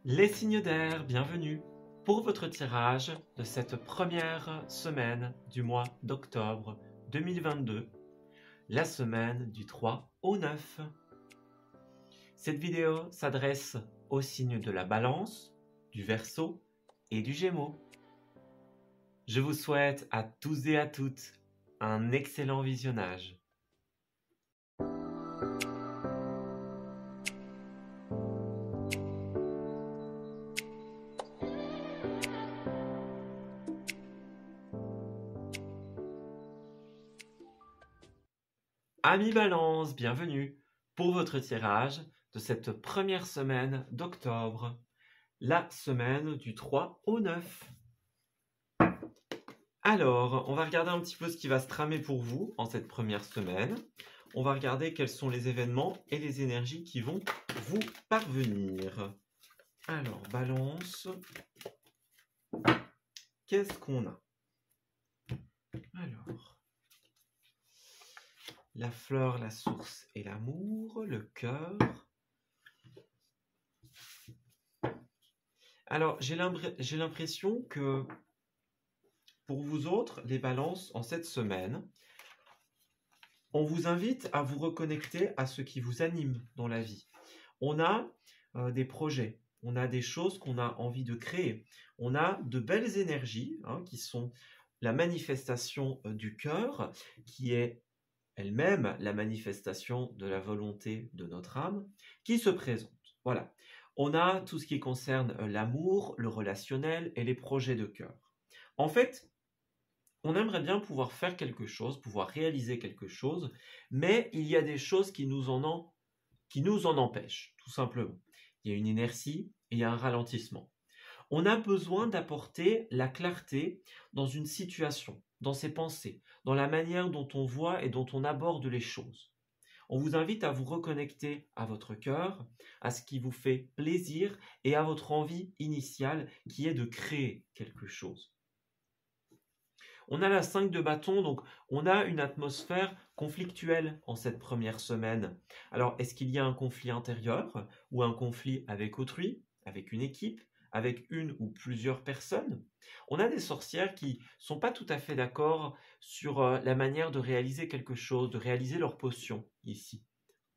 Les signes d'air, bienvenue pour votre tirage de cette première semaine du mois d'octobre 2022, la semaine du 3 au 9. Cette vidéo s'adresse aux signes de la Balance, du Verseau et du Gémeaux. Je vous souhaite à tous et à toutes un excellent visionnage. Amis Balance, bienvenue pour votre tirage de cette première semaine d'octobre, la semaine du 3 au 9. Alors, on va regarder un petit peu ce qui va se tramer pour vous en cette première semaine. On va regarder quels sont les événements et les énergies qui vont vous parvenir. Alors, Balance, qu'est-ce qu'on a? Alors, la fleur, la source et l'amour, le cœur. Alors, j'ai l'impression que pour vous autres, les balances, en cette semaine, on vous invite à vous reconnecter à ce qui vous anime dans la vie. On a des projets, on a des choses qu'on a envie de créer, on a de belles énergies qui sont la manifestation du cœur, qui est elle-même la manifestation de la volonté de notre âme, qui se présente. Voilà. On a tout ce qui concerne l'amour, le relationnel et les projets de cœur. En fait, on aimerait bien pouvoir faire quelque chose, pouvoir réaliser quelque chose, mais il y a des choses qui nous en empêchent, tout simplement. Il y a une inertie et il y a un ralentissement. On a besoin d'apporter la clarté dans une situation, dans ses pensées, dans la manière dont on voit et dont on aborde les choses. On vous invite à vous reconnecter à votre cœur, à ce qui vous fait plaisir et à votre envie initiale qui est de créer quelque chose. On a la 5 de bâton, donc on a une atmosphère conflictuelle en cette première semaine. Alors, est-ce qu'il y a un conflit intérieur ou un conflit avec autrui, avec une équipe, avec une ou plusieurs personnes? On a des sorcières qui sont pas tout à fait d'accord sur la manière de réaliser quelque chose, de réaliser leur potion ici.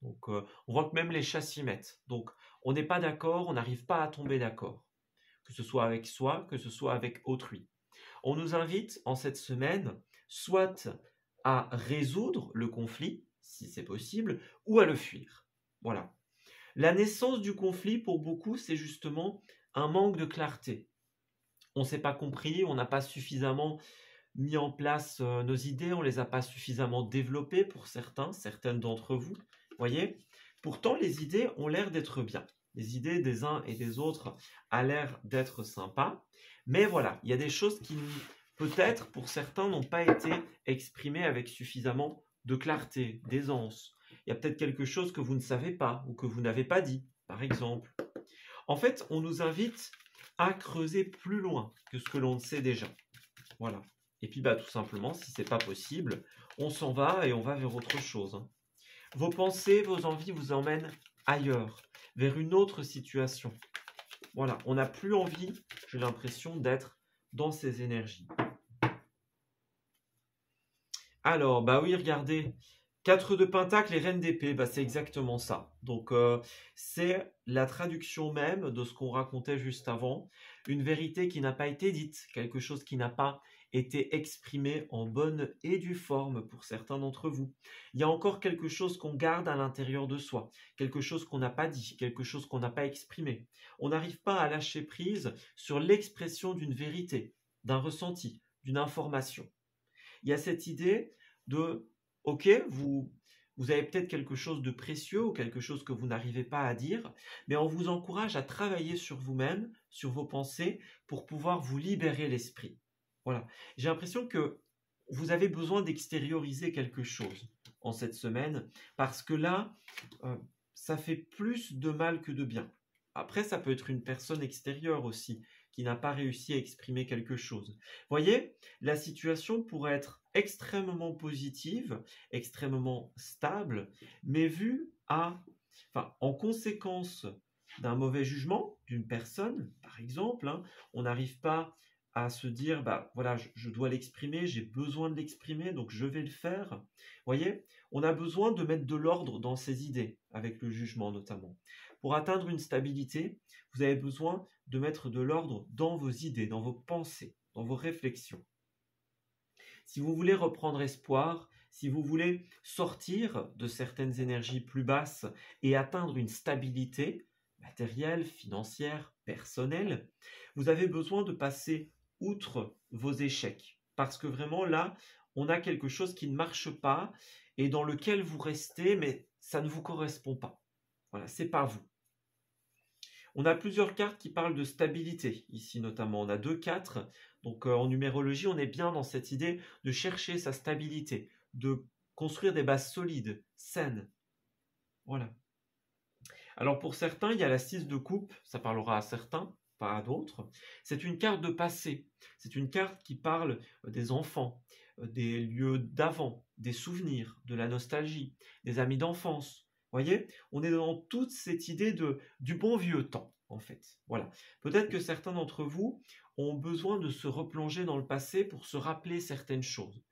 Donc, on voit que même les chats s'y mettent. Donc, on n'est pas d'accord, on n'arrive pas à tomber d'accord. Que ce soit avec soi, que ce soit avec autrui. On nous invite en cette semaine soit à résoudre le conflit, si c'est possible, ou à le fuir. Voilà. La naissance du conflit, pour beaucoup, c'est justement un manque de clarté. On ne s'est pas compris, on n'a pas suffisamment mis en place nos idées, on ne les a pas suffisamment développées pour certaines d'entre vous. Voyez ? Pourtant, les idées ont l'air d'être bien. Les idées des uns et des autres ont l'air d'être sympas. Mais voilà, il y a des choses qui, peut-être, pour certains, n'ont pas été exprimées avec suffisamment de clarté, d'aisance. Il y a peut-être quelque chose que vous ne savez pas ou que vous n'avez pas dit, par exemple. En fait, on nous invite à creuser plus loin que ce que l'on sait déjà. Voilà. Et puis, tout simplement, si ce n'est pas possible, on s'en va et on va vers autre chose. Vos pensées, vos envies vous emmènent ailleurs, vers une autre situation. Voilà, on n'a plus envie, j'ai l'impression, d'être dans ces énergies. Alors, oui, regardez, 4 de Pentacle et Reine d'épée, c'est exactement ça. Donc, c'est la traduction même de ce qu'on racontait juste avant. Une vérité qui n'a pas été dite, quelque chose qui n'a pas été exprimé en bonne et due forme pour certains d'entre vous. Il y a encore quelque chose qu'on garde à l'intérieur de soi, quelque chose qu'on n'a pas dit, quelque chose qu'on n'a pas exprimé. On n'arrive pas à lâcher prise sur l'expression d'une vérité, d'un ressenti, d'une information. Il y a cette idée de, ok, vous avez peut-être quelque chose de précieux ou quelque chose que vous n'arrivez pas à dire, mais on vous encourage à travailler sur vous-même, sur vos pensées, pour pouvoir vous libérer l'esprit. Voilà. J'ai l'impression que vous avez besoin d'extérioriser quelque chose en cette semaine, parce que là, ça fait plus de mal que de bien. Après, ça peut être une personne extérieure aussi, qui n'a pas réussi à exprimer quelque chose. Voyez, la situation pourrait être extrêmement positive, extrêmement stable, mais en conséquence d'un mauvais jugement d'une personne, par exemple. Hein. On n'arrive pas à se dire, bah voilà, je dois l'exprimer, j'ai besoin de l'exprimer, donc je vais le faire. Vous voyez, on a besoin de mettre de l'ordre dans ses idées, avec le jugement notamment. Pour atteindre une stabilité, vous avez besoin de mettre de l'ordre dans vos idées, dans vos pensées, dans vos réflexions. Si vous voulez reprendre espoir, si vous voulez sortir de certaines énergies plus basses et atteindre une stabilité matérielle, financière, personnelle, vous avez besoin de passer outre vos échecs. Parce que vraiment là, on a quelque chose qui ne marche pas et dans lequel vous restez, mais ça ne vous correspond pas. Voilà, c'est pas vous. On a plusieurs cartes qui parlent de stabilité, ici notamment. On a 2, 4. Donc en numérologie, on est bien dans cette idée de chercher sa stabilité, de construire des bases solides, saines. Voilà. Alors pour certains, il y a la 6 de coupe, ça parlera à certains, pas à d'autres. C'est une carte de passé, c'est une carte qui parle des enfants, des lieux d'avant, des souvenirs, de la nostalgie, des amis d'enfance. Vous voyez, on est dans toute cette idée du bon vieux temps, en fait. Voilà. Peut-être que certains d'entre vous ont besoin de se replonger dans le passé pour se rappeler certaines choses,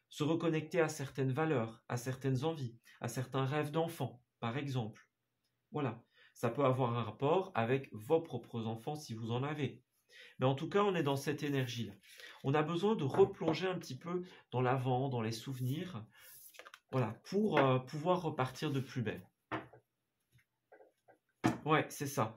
se reconnecter à certaines valeurs, à certaines envies, à certains rêves d'enfants, par exemple. Voilà. Ça peut avoir un rapport avec vos propres enfants si vous en avez. Mais en tout cas, on est dans cette énergie-là. On a besoin de replonger un petit peu dans l'avant, dans les souvenirs, voilà, pour pouvoir repartir de plus belle. Ouais, c'est ça.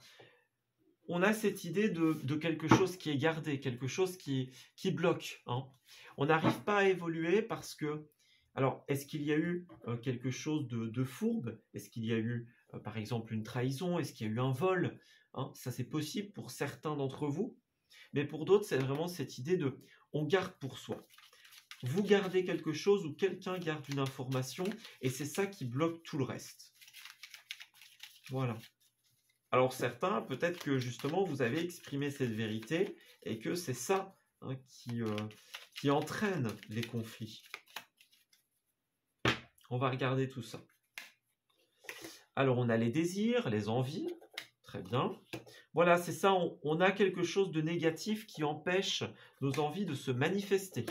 On a cette idée de quelque chose qui est gardé, quelque chose qui bloque. Hein. On n'arrive pas à évoluer parce que... Alors, est-ce qu'il y a eu quelque chose de fourbe? Est-ce qu'il y a eu, par exemple, une trahison? Est-ce qu'il y a eu un vol? Hein, ça, c'est possible pour certains d'entre vous. Mais pour d'autres, c'est vraiment cette idée de... On garde pour soi. Vous gardez quelque chose ou quelqu'un garde une information et c'est ça qui bloque tout le reste. Voilà. Alors certains, peut-être que justement, vous avez exprimé cette vérité et que c'est ça hein, qui entraîne les conflits. On va regarder tout ça. Alors, on a les désirs, les envies. Très bien. Voilà, c'est ça. On a quelque chose de négatif qui empêche nos envies de se manifester.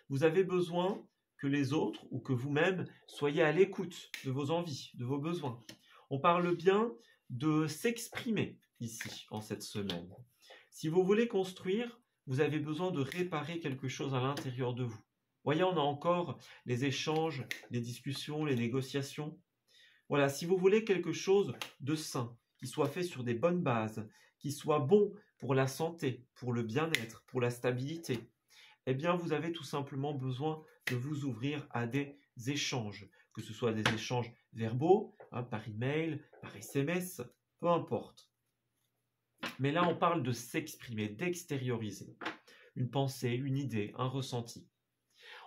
Vous avez besoin que les autres ou que vous-même soyez à l'écoute de vos envies, de vos besoins. On parle bien de s'exprimer ici, en cette semaine. Si vous voulez construire, vous avez besoin de réparer quelque chose à l'intérieur de vous. Voyez, on a encore les échanges, les discussions, les négociations. Voilà, si vous voulez quelque chose de sain, qui soit fait sur des bonnes bases, qui soit bon pour la santé, pour le bien-être, pour la stabilité, eh bien, vous avez tout simplement besoin de vous ouvrir à des échanges, que ce soit des échanges verbaux, hein, par email, par SMS, peu importe. Mais là, on parle de s'exprimer, d'extérioriser une pensée, une idée, un ressenti.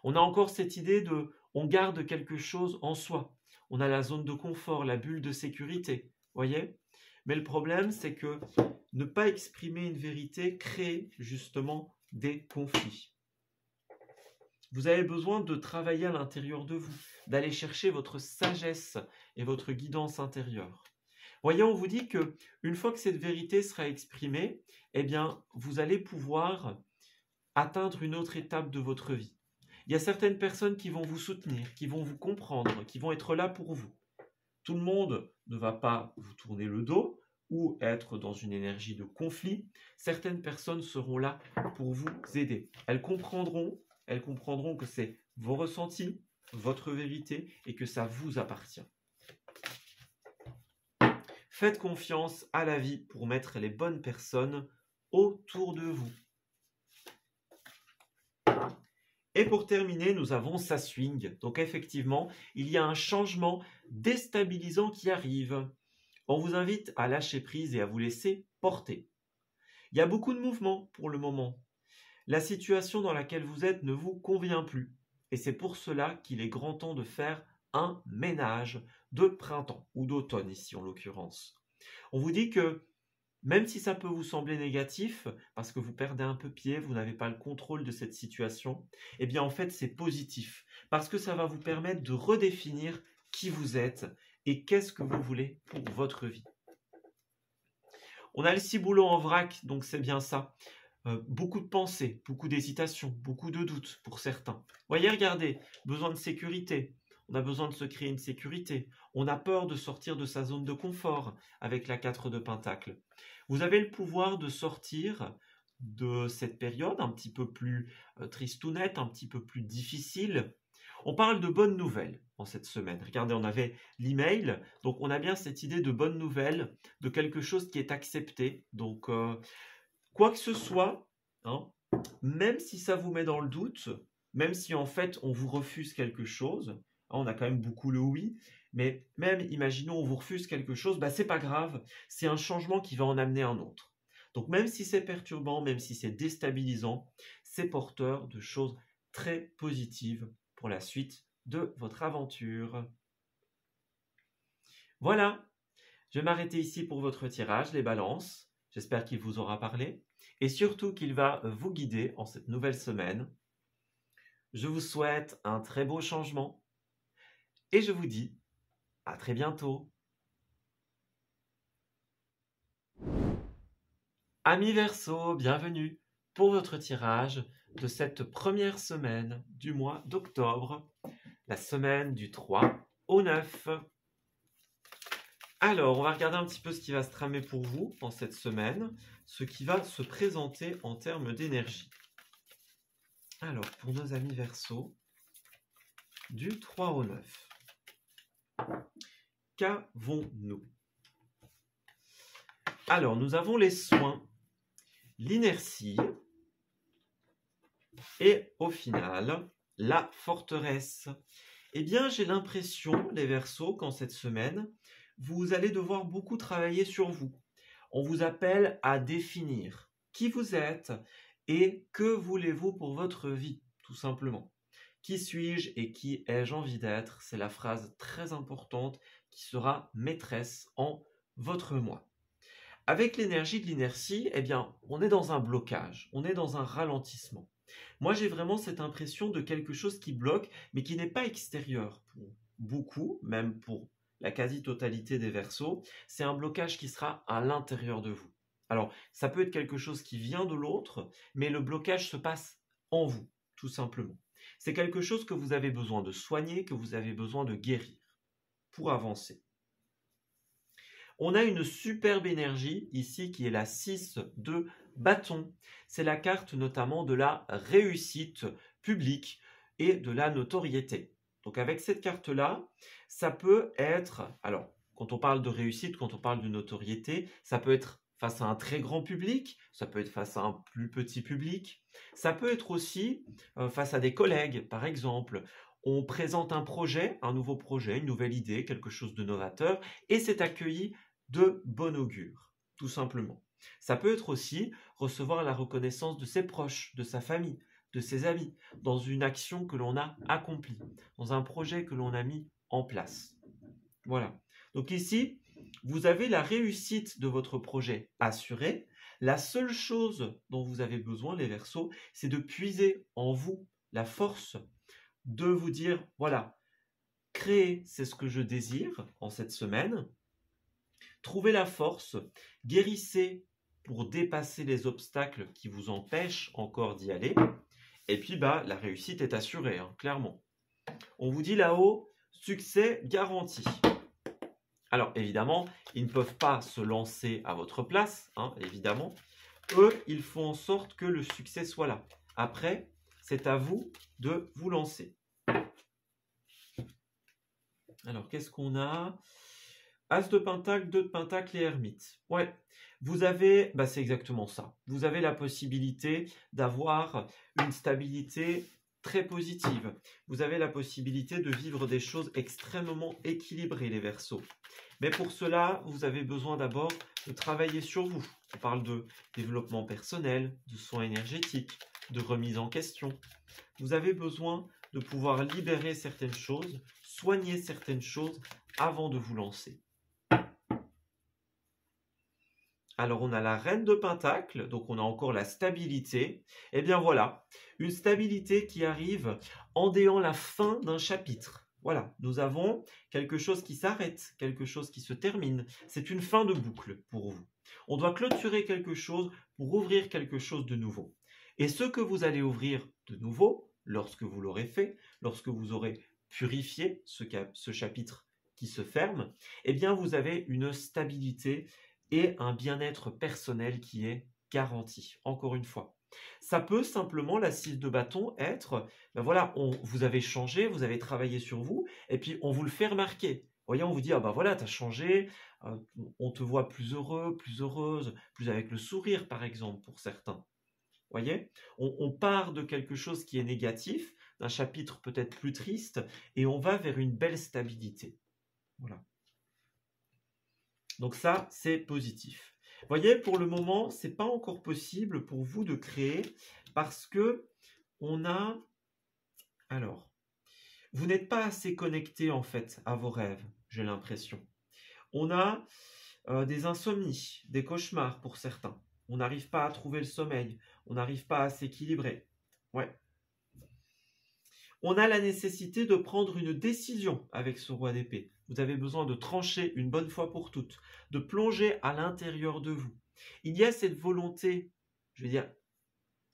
On a encore cette idée de on garde quelque chose en soi. On a la zone de confort, la bulle de sécurité, voyez? Mais le problème, c'est que ne pas exprimer une vérité crée justement des conflits. Vous avez besoin de travailler à l'intérieur de vous, d'aller chercher votre sagesse et votre guidance intérieure. Voyez, on vous dit que une fois que cette vérité sera exprimée, eh bien, vous allez pouvoir atteindre une autre étape de votre vie. Il y a certaines personnes qui vont vous soutenir, qui vont vous comprendre, qui vont être là pour vous. Tout le monde ne va pas vous tourner le dos ou être dans une énergie de conflit. Certaines personnes seront là pour vous aider. Elles comprendront que c'est vos ressentis, votre vérité et que ça vous appartient. Faites confiance à la vie pour mettre les bonnes personnes autour de vous. Et pour terminer, nous avons sa swing. Donc effectivement, il y a un changement déstabilisant qui arrive. On vous invite à lâcher prise et à vous laisser porter. Il y a beaucoup de mouvements pour le moment. La situation dans laquelle vous êtes ne vous convient plus. Et c'est pour cela qu'il est grand temps de faire un ménage de printemps ou d'automne ici en l'occurrence. On vous dit que même si ça peut vous sembler négatif, parce que vous perdez un peu pied, vous n'avez pas le contrôle de cette situation, eh bien en fait c'est positif, parce que ça va vous permettre de redéfinir qui vous êtes et qu'est-ce que vous voulez pour votre vie. On a le ciboulot en vrac, donc c'est bien ça. Beaucoup de pensées, beaucoup d'hésitations, beaucoup de doutes pour certains. Voyez, regardez, besoin de sécurité. On a besoin de se créer une sécurité. On a peur de sortir de sa zone de confort avec la 4 de Pentacle. Vous avez le pouvoir de sortir de cette période un petit peu plus tristounette, un petit peu plus difficile. On parle de bonnes nouvelles en cette semaine. Regardez, on avait l'email, donc on a bien cette idée de bonnes nouvelles, de quelque chose qui est accepté. Donc, quoi que ce soit, hein, même si ça vous met dans le doute, même si en fait on vous refuse quelque chose, hein, on a quand même beaucoup le oui, mais même imaginons on vous refuse quelque chose, bah c'est pas grave, c'est un changement qui va en amener un autre. Donc même si c'est perturbant, même si c'est déstabilisant, c'est porteur de choses très positives pour la suite de votre aventure. Voilà, je vais m'arrêter ici pour votre tirage, les balances. J'espère qu'il vous aura parlé et surtout qu'il va vous guider en cette nouvelle semaine. Je vous souhaite un très beau changement et je vous dis à très bientôt. Amis Verseau, bienvenue pour votre tirage de cette première semaine du mois d'octobre, la semaine du 3 au 9. Alors, on va regarder un petit peu ce qui va se tramer pour vous dans cette semaine, ce qui va se présenter en termes d'énergie. Alors, pour nos amis Verseau, du 3 au 9, qu'avons-nous? Alors, nous avons les soins, l'inertie et au final, la forteresse. Eh bien, j'ai l'impression, les Verseaux, qu'en cette semaine, vous allez devoir beaucoup travailler sur vous. On vous appelle à définir qui vous êtes et que voulez-vous pour votre vie, tout simplement. Qui suis-je et qui ai-je envie d'être? C'est la phrase très importante qui sera maîtresse en votre moi. Avec l'énergie de l'inertie, eh bien, on est dans un blocage, on est dans un ralentissement. Moi, j'ai vraiment cette impression de quelque chose qui bloque, mais qui n'est pas extérieur pour beaucoup, même pour la quasi-totalité des Verseaux. C'est un blocage qui sera à l'intérieur de vous. Alors, ça peut être quelque chose qui vient de l'autre, mais le blocage se passe en vous, tout simplement. C'est quelque chose que vous avez besoin de soigner, que vous avez besoin de guérir pour avancer. On a une superbe énergie ici qui est la 6 de bâton. C'est la carte notamment de la réussite publique et de la notoriété. Donc avec cette carte-là, ça peut être, alors quand on parle de réussite, quand on parle de notoriété, ça peut être face à un très grand public, ça peut être face à un plus petit public, ça peut être aussi face à des collègues par exemple. On présente un projet, un nouveau projet, une nouvelle idée, quelque chose de novateur et c'est accueilli de bon augure, tout simplement. Ça peut être aussi recevoir la reconnaissance de ses proches, de sa famille, de ses amis, dans une action que l'on a accomplie, dans un projet que l'on a mis en place. Voilà. Donc ici, vous avez la réussite de votre projet assurée. La seule chose dont vous avez besoin, les Verseaux, c'est de puiser en vous la force de vous dire, voilà, créer, c'est ce que je désire en cette semaine. Trouvez la force, guérissez pour dépasser les obstacles qui vous empêchent encore d'y aller. Et puis, la réussite est assurée, hein, clairement. On vous dit là-haut, succès garanti. Alors, évidemment, ils ne peuvent pas se lancer à votre place, hein, évidemment. Eux, ils font en sorte que le succès soit là. Après, c'est à vous de vous lancer. Alors, qu'est-ce qu'on a ? As de Pentacle, 2 de Pentacle et Ermite. Ouais, vous avez, c'est exactement ça. Vous avez la possibilité d'avoir une stabilité très positive. Vous avez la possibilité de vivre des choses extrêmement équilibrées, les Verseaux. Mais pour cela, vous avez besoin d'abord de travailler sur vous. On parle de développement personnel, de soins énergétiques, de remise en question. Vous avez besoin de pouvoir libérer certaines choses, soigner certaines choses avant de vous lancer. Alors, on a la Reine de Pentacle, donc on a encore la stabilité. Eh bien voilà, une stabilité qui arrive en déant la fin d'un chapitre. Voilà, nous avons quelque chose qui s'arrête, quelque chose qui se termine. C'est une fin de boucle pour vous. On doit clôturer quelque chose pour ouvrir quelque chose de nouveau. Et ce que vous allez ouvrir de nouveau, lorsque vous l'aurez fait, lorsque vous aurez purifié ce chapitre qui se ferme, eh bien vous avez une stabilité et un bien-être personnel qui est garanti. Encore une fois. Ça peut simplement, la 6 de bâton, être, ben voilà, vous avez changé, vous avez travaillé sur vous, et puis on vous le fait remarquer. Vous voyez, on vous dit, ah ben voilà, tu as changé, on te voit plus heureux, plus heureuse, plus avec le sourire, par exemple, pour certains. Vous voyez, on part de quelque chose qui est négatif, d'un chapitre peut-être plus triste, et on va vers une belle stabilité. Voilà. Donc ça, c'est positif. Vous voyez, pour le moment, ce n'est pas encore possible pour vous de créer parce que on a... Alors, vous n'êtes pas assez connecté en fait à vos rêves, j'ai l'impression. On a des insomnies, des cauchemars pour certains. On n'arrive pas à trouver le sommeil, on n'arrive pas à s'équilibrer. Ouais. On a la nécessité de prendre une décision avec ce roi d'épée. Vous avez besoin de trancher une bonne fois pour toutes, de plonger à l'intérieur de vous. Il y a cette volonté, je veux dire,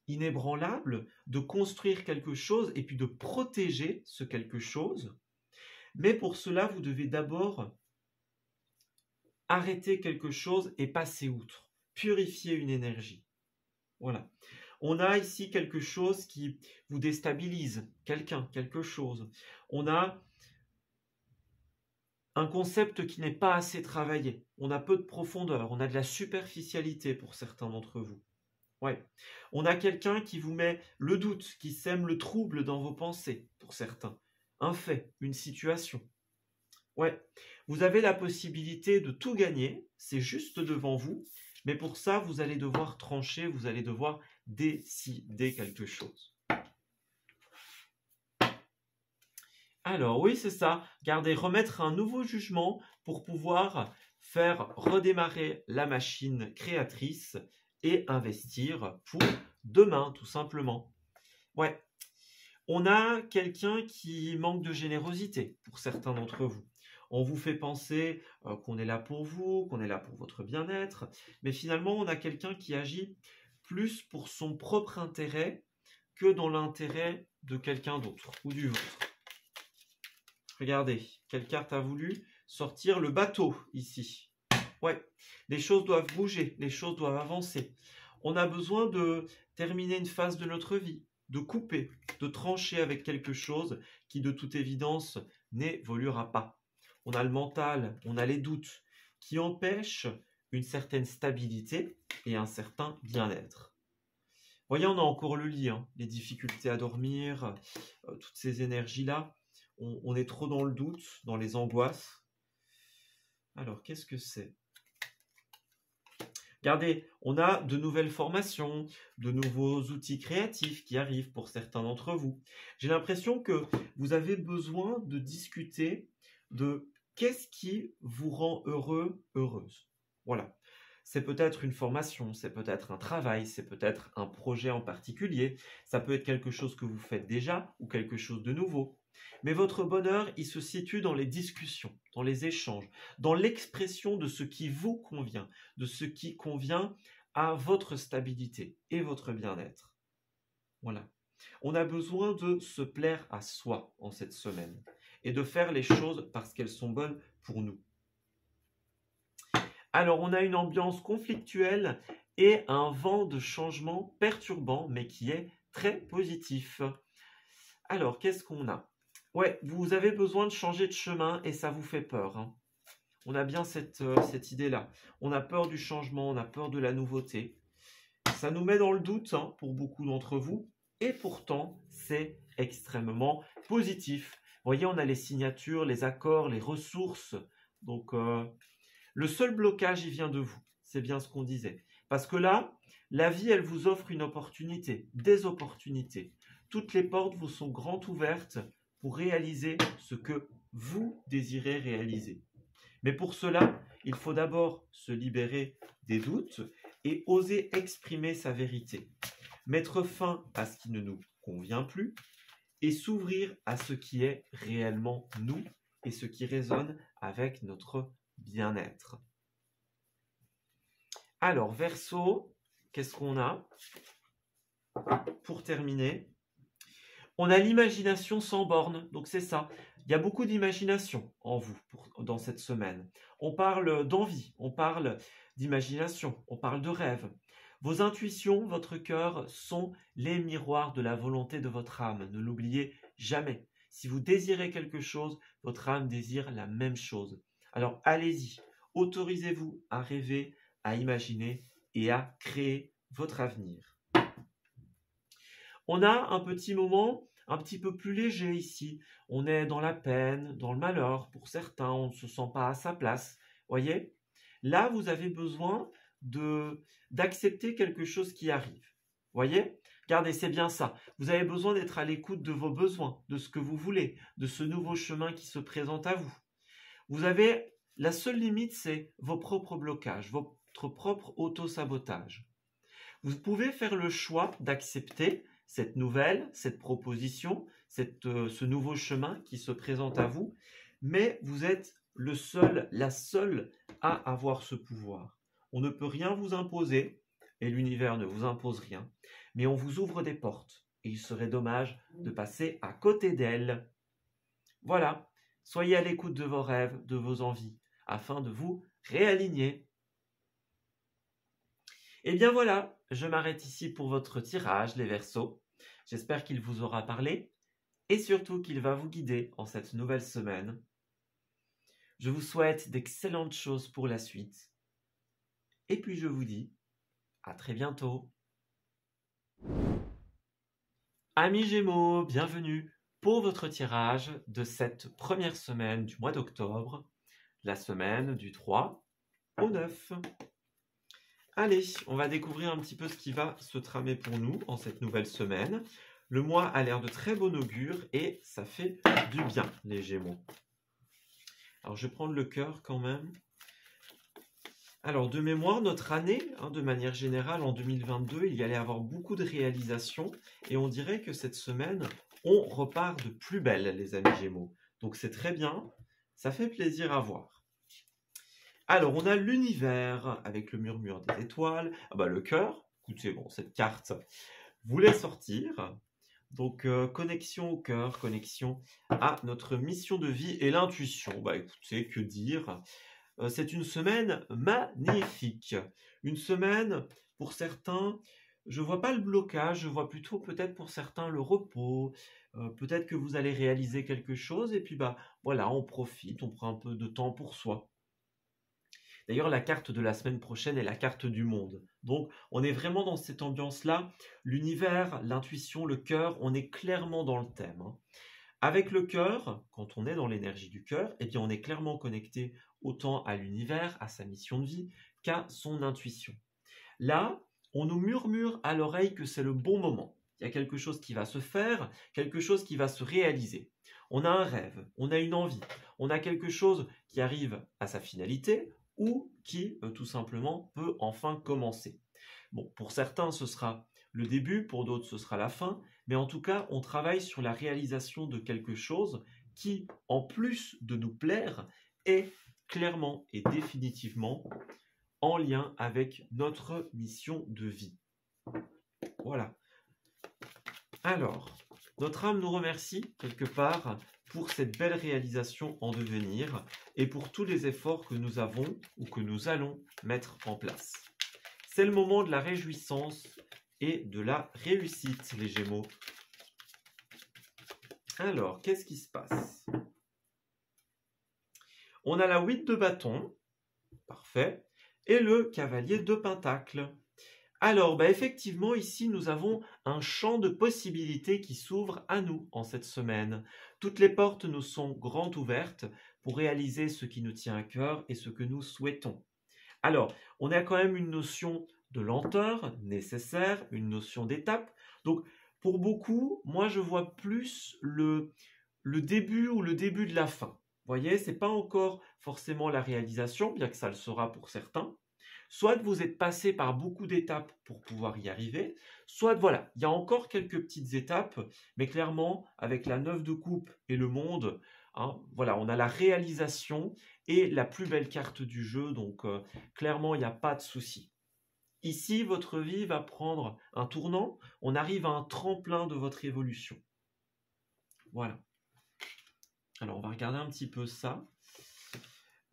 inébranlable de construire quelque chose et puis de protéger ce quelque chose. Mais pour cela, vous devez d'abord arrêter quelque chose et passer outre, purifier une énergie. Voilà. On a ici quelque chose qui vous déstabilise, quelqu'un, quelque chose. On a un concept qui n'est pas assez travaillé. On a peu de profondeur, on a de la superficialité pour certains d'entre vous. Ouais. On a quelqu'un qui vous met le doute, qui sème le trouble dans vos pensées, pour certains. Un fait, une situation. Ouais. Vous avez la possibilité de tout gagner, c'est juste devant vous, mais pour ça, vous allez devoir trancher, vous allez devoir décider quelque chose. Alors oui, c'est ça. Regardez, remettre un nouveau jugement pour pouvoir faire redémarrer la machine créatrice et investir pour demain, tout simplement. Ouais. On a quelqu'un qui manque de générosité pour certains d'entre vous. On vous fait penser qu'on est là pour vous, qu'on est là pour votre bien-être, mais finalement, on a quelqu'un qui agit plus pour son propre intérêt que dans l'intérêt de quelqu'un d'autre ou du vôtre. Regardez, quelle carte a voulu sortir le bateau ici. Ouais, les choses doivent bouger, les choses doivent avancer. On a besoin de terminer une phase de notre vie, de couper, de trancher avec quelque chose qui de toute évidence n'évoluera pas. On a le mental, on a les doutes qui empêchent une certaine stabilité et un certain bien-être. Voyez, on a encore le lit, hein, les difficultés à dormir, toutes ces énergies-là. On est trop dans le doute, dans les angoisses. Alors, qu'est-ce que c'est ? Regardez, on a de nouvelles formations, de nouveaux outils créatifs qui arrivent pour certains d'entre vous. J'ai l'impression que vous avez besoin de discuter de qu'est-ce qui vous rend heureux, heureuse. Voilà. C'est peut-être une formation, c'est peut-être un travail, c'est peut-être un projet en particulier. Ça peut être quelque chose que vous faites déjà ou quelque chose de nouveau. Mais votre bonheur, il se situe dans les discussions, dans les échanges, dans l'expression de ce qui vous convient, de ce qui convient à votre stabilité et votre bien-être. Voilà. On a besoin de se plaire à soi en cette semaine et de faire les choses parce qu'elles sont bonnes pour nous. Alors, on a une ambiance conflictuelle et un vent de changement perturbant, mais qui est très positif. Alors, qu'est-ce qu'on a ? Ouais, vous avez besoin de changer de chemin et ça vous fait peur. Hein. On a bien cette idée-là. On a peur du changement, on a peur de la nouveauté. Ça nous met dans le doute hein, pour beaucoup d'entre vous. Et pourtant, c'est extrêmement positif. Vous voyez, on a les signatures, les accords, les ressources. Donc, le seul blocage, il vient de vous. C'est bien ce qu'on disait. Parce que là, la vie, elle vous offre une opportunité, des opportunités. Toutes les portes vous sont grandes ouvertes pour réaliser ce que vous désirez réaliser. Mais pour cela, il faut d'abord se libérer des doutes et oser exprimer sa vérité. Mettre fin à ce qui ne nous convient plus et s'ouvrir à ce qui est réellement nous et ce qui résonne avec notre bien-être. Alors, Verseau, qu'est-ce qu'on a? Pour terminer, on a l'imagination sans borne, donc c'est ça. Il y a beaucoup d'imagination en vous dans cette semaine. On parle d'envie, on parle d'imagination, on parle de rêve. Vos intuitions, votre cœur sont les miroirs de la volonté de votre âme. Ne l'oubliez jamais. Si vous désirez quelque chose, votre âme désire la même chose. Alors allez-y, autorisez-vous à rêver, à imaginer et à créer votre avenir. On a un petit moment un petit peu plus léger ici. On est dans la peine, dans le malheur. Pour certains, on ne se sent pas à sa place. Voyez? Là, vous avez besoin d'accepter quelque chose qui arrive. Voyez? Regardez, c'est bien ça. Vous avez besoin d'être à l'écoute de vos besoins, de ce que vous voulez, de ce nouveau chemin qui se présente à vous. Vous avez, la seule limite, c'est vos propres blocages, votre propre auto-sabotage. Vous pouvez faire le choix d'accepter cette nouvelle, cette proposition, ce nouveau chemin qui se présente à vous, mais vous êtes le seul, la seule à avoir ce pouvoir. On ne peut rien vous imposer, et l'univers ne vous impose rien, mais on vous ouvre des portes, et il serait dommage de passer à côté d'elles. Voilà, soyez à l'écoute de vos rêves, de vos envies, afin de vous réaligner. Et bien voilà, je m'arrête ici pour votre tirage, les Verseaux. J'espère qu'il vous aura parlé et surtout qu'il va vous guider en cette nouvelle semaine. Je vous souhaite d'excellentes choses pour la suite. Et puis je vous dis à très bientôt. Amis Gémeaux, bienvenue pour votre tirage de cette première semaine du mois d'octobre, la semaine du 3 au 9. Allez, on va découvrir un petit peu ce qui va se tramer pour nous en cette nouvelle semaine. Le mois a l'air de très bon augure et ça fait du bien, les Gémeaux. Alors, je vais prendre le cœur quand même. Alors, de mémoire, notre année, de manière générale, en 2022, il y allait avoir beaucoup de réalisations et on dirait que cette semaine, on repart de plus belle, les amis Gémeaux. Donc, c'est très bien, ça fait plaisir à voir. Alors, on a l'univers avec le murmure des étoiles. Le cœur, écoutez, bon, cette carte voulait sortir. Donc, connexion au cœur, connexion à notre mission de vie et l'intuition. Écoutez, que dire? C'est une semaine magnifique. Une semaine, pour certains, je ne vois pas le blocage, je vois plutôt peut-être pour certains le repos. Peut-être que vous allez réaliser quelque chose et puis voilà, on profite, on prend un peu de temps pour soi. D'ailleurs, la carte de la semaine prochaine est la carte du monde. Donc, on est vraiment dans cette ambiance-là. L'univers, l'intuition, le cœur, on est clairement dans le thème. Avec le cœur, quand on est dans l'énergie du cœur, eh bien, on est clairement connecté autant à l'univers, à sa mission de vie, qu'à son intuition. Là, on nous murmure à l'oreille que c'est le bon moment. Il y a quelque chose qui va se faire, quelque chose qui va se réaliser. On a un rêve, on a une envie, on a quelque chose qui arrive à sa finalité, ou qui, tout simplement, peut enfin commencer. Bon, pour certains, ce sera le début, pour d'autres, ce sera la fin, mais en tout cas, on travaille sur la réalisation de quelque chose qui, en plus de nous plaire, est clairement et définitivement en lien avec notre mission de vie. Voilà. Alors, notre âme nous remercie quelque part pour cette belle réalisation en devenir et pour tous les efforts que nous avons ou que nous allons mettre en place. C'est le moment de la réjouissance et de la réussite, les Gémeaux. Alors, qu'est-ce qui se passe? On a la 8 de bâton, parfait, et le cavalier de pentacle. Alors, effectivement, ici, nous avons un champ de possibilités qui s'ouvre à nous en cette semaine. Toutes les portes nous sont grandes ouvertes pour réaliser ce qui nous tient à cœur et ce que nous souhaitons. Alors, on a quand même une notion de lenteur nécessaire, une notion d'étape. Donc, pour beaucoup, moi, je vois plus le début ou le début de la fin. Vous voyez, ce n'est pas encore forcément la réalisation, bien que ça le sera pour certains. Soit vous êtes passé par beaucoup d'étapes pour pouvoir y arriver, soit voilà, il y a encore quelques petites étapes, mais clairement, avec la 9 de coupe et le monde, hein, voilà, on a la réalisation et la plus belle carte du jeu, donc clairement, il n'y a pas de souci. Ici, votre vie va prendre un tournant, on arrive à un tremplin de votre évolution. Voilà. Alors, on va regarder un petit peu ça.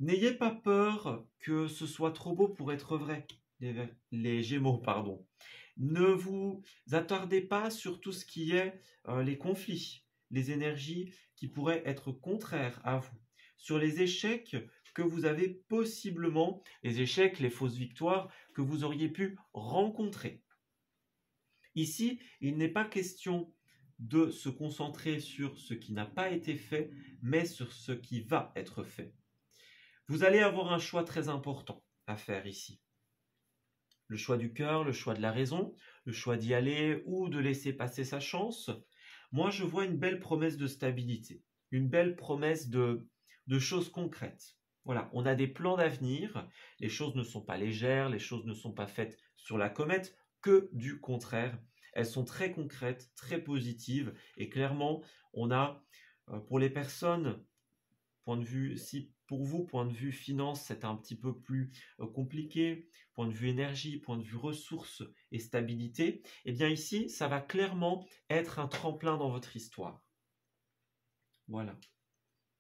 N'ayez pas peur que ce soit trop beau pour être vrai, les Gémeaux, pardon. Ne vous attardez pas sur tout ce qui est les conflits, les énergies qui pourraient être contraires à vous, sur les échecs que vous avez possiblement, les échecs, les fausses victoires que vous auriez pu rencontrer. Ici, il n'est pas question de se concentrer sur ce qui n'a pas été fait, mais sur ce qui va être fait. Vous allez avoir un choix très important à faire ici. Le choix du cœur, le choix de la raison, le choix d'y aller ou de laisser passer sa chance. Moi, je vois une belle promesse de stabilité, une belle promesse de choses concrètes. Voilà, on a des plans d'avenir, les choses ne sont pas légères, les choses ne sont pas faites sur la comète, que du contraire. Elles sont très concrètes, très positives et clairement, on a, pour les personnes, point de vue, si pour vous, point de vue finance, c'est un petit peu plus compliqué, point de vue énergie, point de vue ressources et stabilité, eh bien ici, ça va clairement être un tremplin dans votre histoire. Voilà.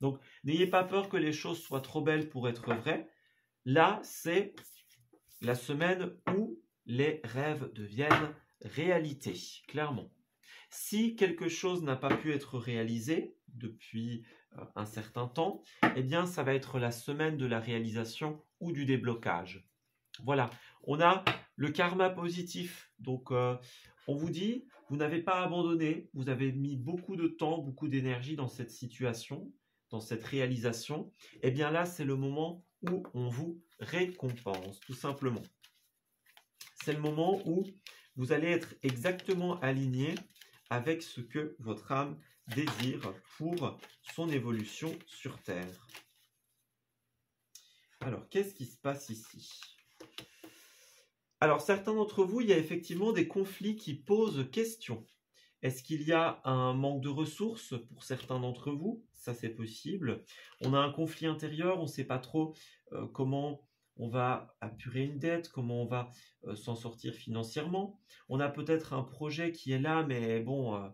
Donc, n'ayez pas peur que les choses soient trop belles pour être vraies. Là, c'est la semaine où les rêves deviennent réalité, clairement. Si quelque chose n'a pas pu être réalisé depuis un certain temps, eh bien, ça va être la semaine de la réalisation ou du déblocage. Voilà, on a le karma positif. Donc, on vous dit, vous n'avez pas abandonné, vous avez mis beaucoup de temps, beaucoup d'énergie dans cette situation, dans cette réalisation. Eh bien là, c'est le moment où on vous récompense, tout simplement. C'est le moment où vous allez être exactement aligné avec ce que votre âme désire pour son évolution sur Terre. Alors, qu'est-ce qui se passe ici? Alors, certains d'entre vous, il y a effectivement des conflits qui posent question. Est-ce qu'il y a un manque de ressources pour certains d'entre vous? Ça, c'est possible. On a un conflit intérieur, on ne sait pas trop comment on va apurer une dette, comment on va s'en sortir financièrement. On a peut-être un projet qui est là, mais bon,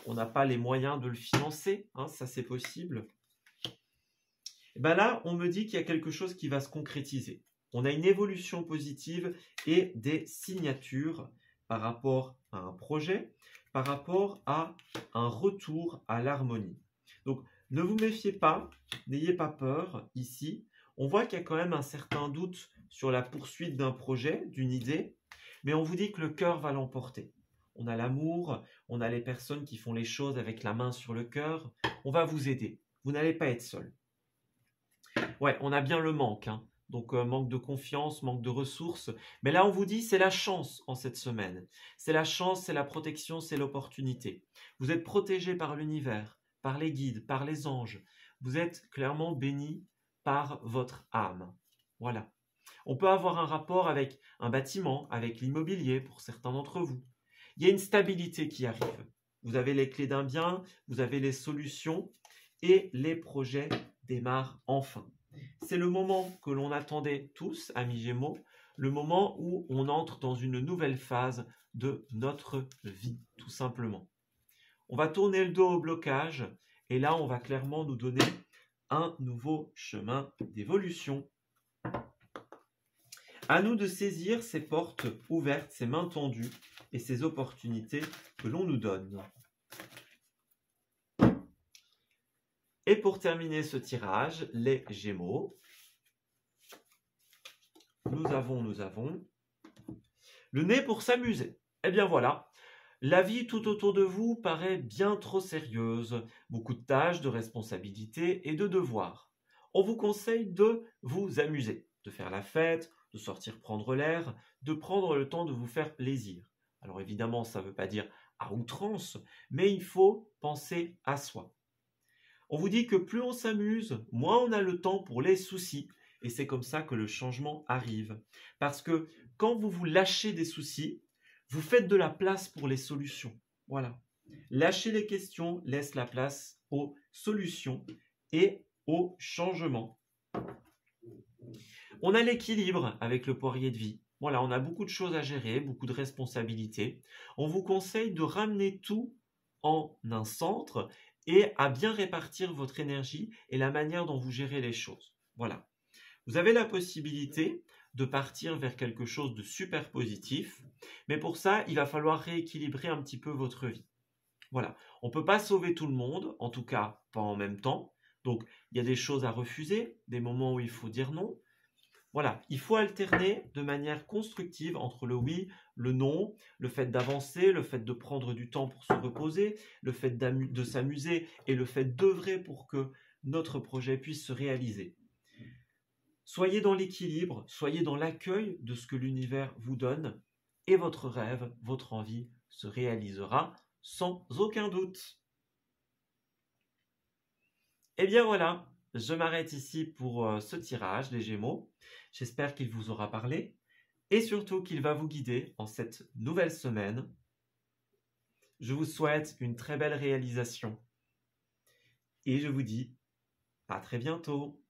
on n'a pas les moyens de le financer. Hein, ça, c'est possible. Et ben là, on me dit qu'il y a quelque chose qui va se concrétiser. On a une évolution positive et des signatures par rapport à un projet, par rapport à un retour à l'harmonie. Donc, ne vous méfiez pas, n'ayez pas peur ici. On voit qu'il y a quand même un certain doute sur la poursuite d'un projet, d'une idée, mais on vous dit que le cœur va l'emporter. On a l'amour, on a les personnes qui font les choses avec la main sur le cœur. On va vous aider. Vous n'allez pas être seul. Ouais, on a bien le manque, hein. Donc, manque de confiance, manque de ressources. Mais là, on vous dit, c'est la chance en cette semaine. C'est la chance, c'est la protection, c'est l'opportunité. Vous êtes protégé par l'univers, par les guides, par les anges. Vous êtes clairement béni par votre âme. Voilà. On peut avoir un rapport avec un bâtiment, avec l'immobilier pour certains d'entre vous. Il y a une stabilité qui arrive. Vous avez les clés d'un bien, vous avez les solutions et les projets démarrent enfin. C'est le moment que l'on attendait tous, amis Gémeaux, le moment où on entre dans une nouvelle phase de notre vie, tout simplement. On va tourner le dos au blocage et là, on va clairement nous donner un nouveau chemin d'évolution. À nous de saisir ces portes ouvertes, ces mains tendues et ces opportunités que l'on nous donne. Et pour terminer ce tirage, les Gémeaux, nous avons le nez pour s'amuser. Eh bien voilà, la vie tout autour de vous paraît bien trop sérieuse, beaucoup de tâches, de responsabilités et de devoirs. On vous conseille de vous amuser, de faire la fête, de sortir prendre l'air, de prendre le temps de vous faire plaisir. Alors évidemment, ça ne veut pas dire à outrance, mais il faut penser à soi. On vous dit que plus on s'amuse, moins on a le temps pour les soucis Et c'est comme ça que le changement arrive. Parce que quand vous vous lâchez des soucis, vous faites de la place pour les solutions. Voilà. Lâcher les questions laisse la place aux solutions et au changement. On a l'équilibre avec le poirier de vie. Voilà, on a beaucoup de choses à gérer, beaucoup de responsabilités. On vous conseille de ramener tout en un centre et à bien répartir votre énergie et la manière dont vous gérez les choses. Voilà. Vous avez la possibilité de partir vers quelque chose de super positif, mais pour ça, il va falloir rééquilibrer un petit peu votre vie. Voilà. On ne peut pas sauver tout le monde, en tout cas pas en même temps. Donc, il y a des choses à refuser, des moments où il faut dire non. Voilà, il faut alterner de manière constructive entre le oui, le non, le fait d'avancer, le fait de prendre du temps pour se reposer, le fait de s'amuser et le fait d'œuvrer pour que notre projet puisse se réaliser. Soyez dans l'équilibre, soyez dans l'accueil de ce que l'univers vous donne et votre rêve, votre envie se réalisera sans aucun doute. Et bien voilà, je m'arrête ici pour ce tirage des Gémeaux. J'espère qu'il vous aura parlé et surtout qu'il va vous guider en cette nouvelle semaine. Je vous souhaite une très belle réalisation et je vous dis à très bientôt.